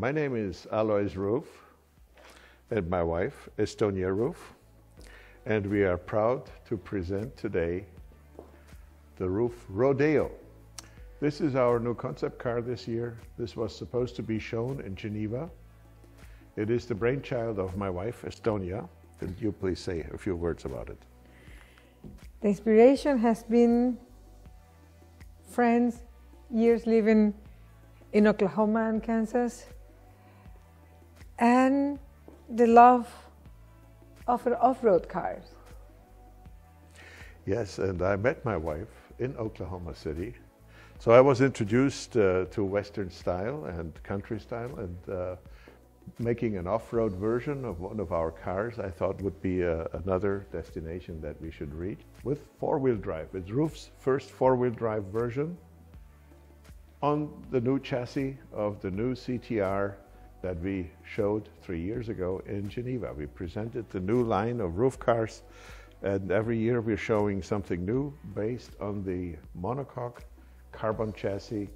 My name is Alois RUF and my wife, Estonia RUF, and we are proud to present today the RUF Rodeo. This is our new concept car this year. This was supposed to be shown in Geneva. It is the brainchild of my wife, Estonia. Could you please say a few words about it? The inspiration has been friends, years living in Oklahoma and Kansas, and the love of off-road cars. Yes, and I met my wife in Oklahoma City. So I was introduced to Western style and country style, and making an off-road version of one of our cars I thought would be another destination that we should reach with four-wheel drive. It's RUF's first four-wheel drive version on the new chassis of the new CTR that we showed 3 years ago in Geneva. We presented the new line of RUF cars, and every year we're showing something new based on the monocoque carbon chassis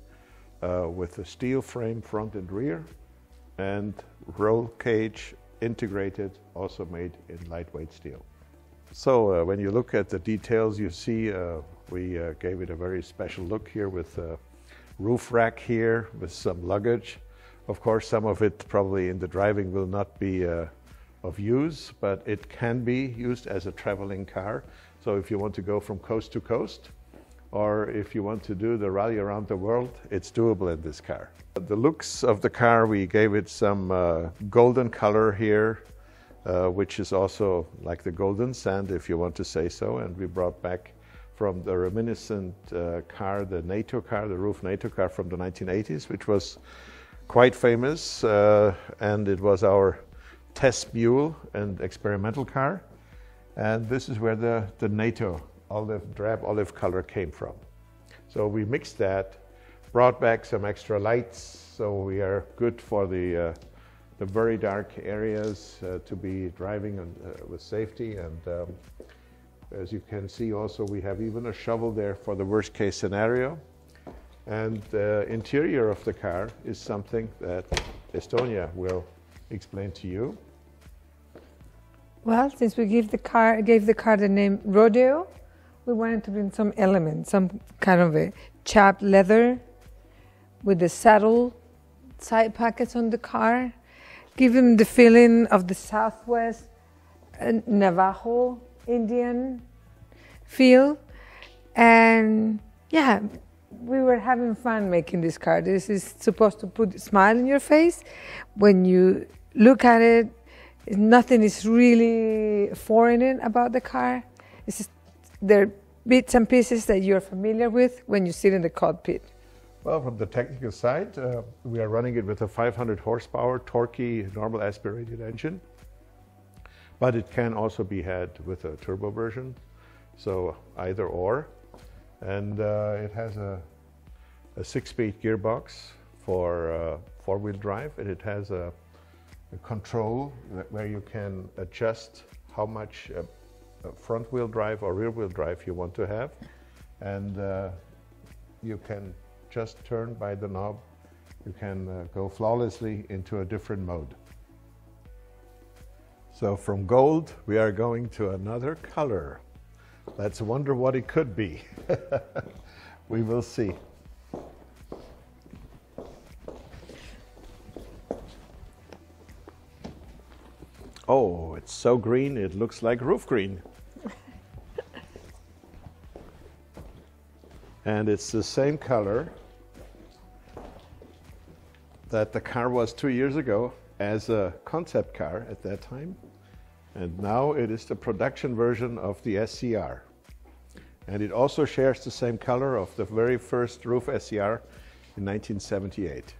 with a steel frame front and rear, and roll cage integrated, also made in lightweight steel. So when you look at the details, you see we gave it a very special look here with a roof rack here with some luggage. Of course, some of it probably in the driving will not be of use, but it can be used as a traveling car. So if you want to go from coast to coast, or if you want to do the rally around the world, it's doable in this car. The looks of the car, we gave it some golden color here, which is also like the golden sand, if you want to say so. And we brought back from the reminiscent car, the NATO car, the RUF NATO car from the 1980s, which was quite famous, and it was our test mule and experimental car. And this is where the NATO drab olive color came from. So we mixed that, brought back some extra lights, so we are good for the very dark areas to be driving with safety. And as you can see also, we have even a shovel there for the worst case scenario. And the interior of the car is something that Estonia will explain to you. Well, since we gave the car the name Rodeo, we wanted to bring some elements, some kind of a chapped leather with the saddle side pockets on the car, give them the feeling of the Southwest Navajo Indian feel. And yeah, we were having fun making this car. This is supposed to put a smile in your face. When you look at it, nothing is really foreign about the car. It's just, there are bits and pieces that you're familiar with when you sit in the cockpit. Well, from the technical side, we are running it with a 500 horsepower, torquey, normal aspirated engine. But it can also be had with a turbo version, so either or. And it has a 6-speed gearbox for four-wheel drive, and it has a control where you can adjust how much front-wheel drive or rear-wheel drive you want to have, and you can just turn by the knob. You can go flawlessly into a different mode. So from gold, we are going to another color. Let's wonder what it could be. We will see. Oh, it's so green, it looks like roof green. And it's the same color that the car was 2 years ago as a concept car at that time. And now it is the production version of the SCR. And it also shares the same color of the very first RUF SCR in 1978.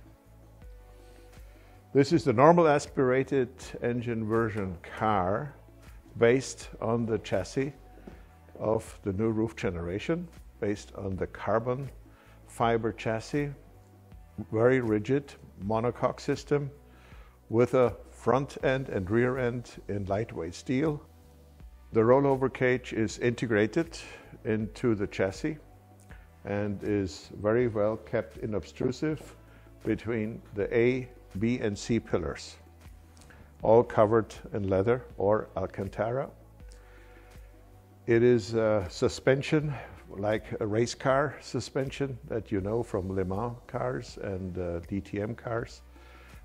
This is the normal aspirated engine version car based on the chassis of the new RUF generation, based on the carbon fiber chassis, very rigid monocoque system with a front end and rear end in lightweight steel. The rollover cage is integrated into the chassis and is very well kept inobtrusive between the A B and C pillars, all covered in leather or Alcantara. It is a suspension like a race car suspension that you know from Le Mans cars and DTM cars,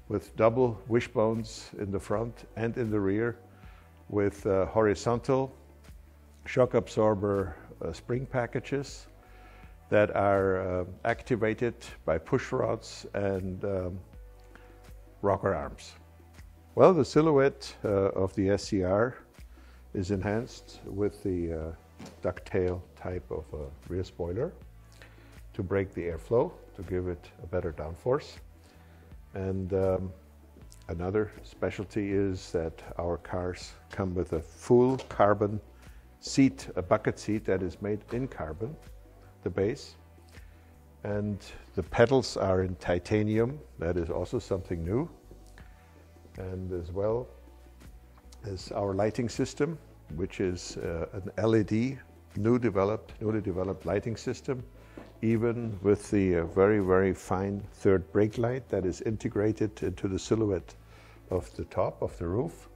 with double wishbones in the front and in the rear, with horizontal shock absorber spring packages that are activated by push rods and rocker arms. Well, the silhouette of the SCR is enhanced with the ducktail type of rear spoiler to break the airflow, to give it a better downforce. And another specialty is that our cars come with a full carbon seat, a bucket seat that is made in carbon, the base. And the pedals are in titanium. That is also something new. And as well as our lighting system, which is an LED, newly developed lighting system, even with the very, very fine third brake light that is integrated into the silhouette of the top of the roof.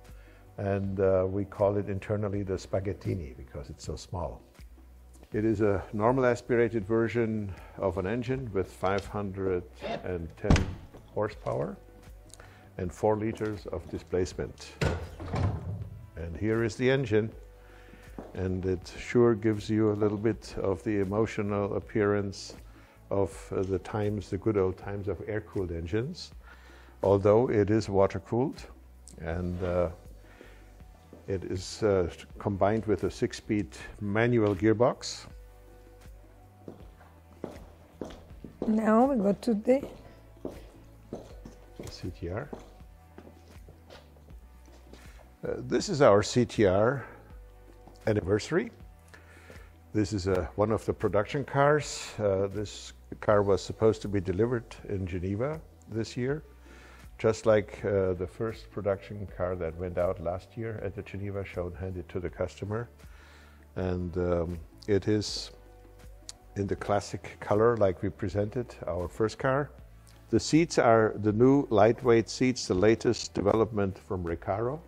And we call it internally the spaghettini because it's so small. It is a normal aspirated version of an engine with 510 horsepower and 4 liters of displacement. And here is the engine, and it sure gives you a little bit of the emotional appearance of the good old times of air-cooled engines, although it is water-cooled, and it is combined with a 6-speed manual gearbox. Now we go to the CTR. This is our CTR Anniversary. This is one of the production cars. This car was supposed to be delivered in Geneva this year, just like the first production car that went out last year at the Geneva show and handed to the customer. And it is in the classic color like we presented our first car. The seats are the new lightweight seats, the latest development from Recaro.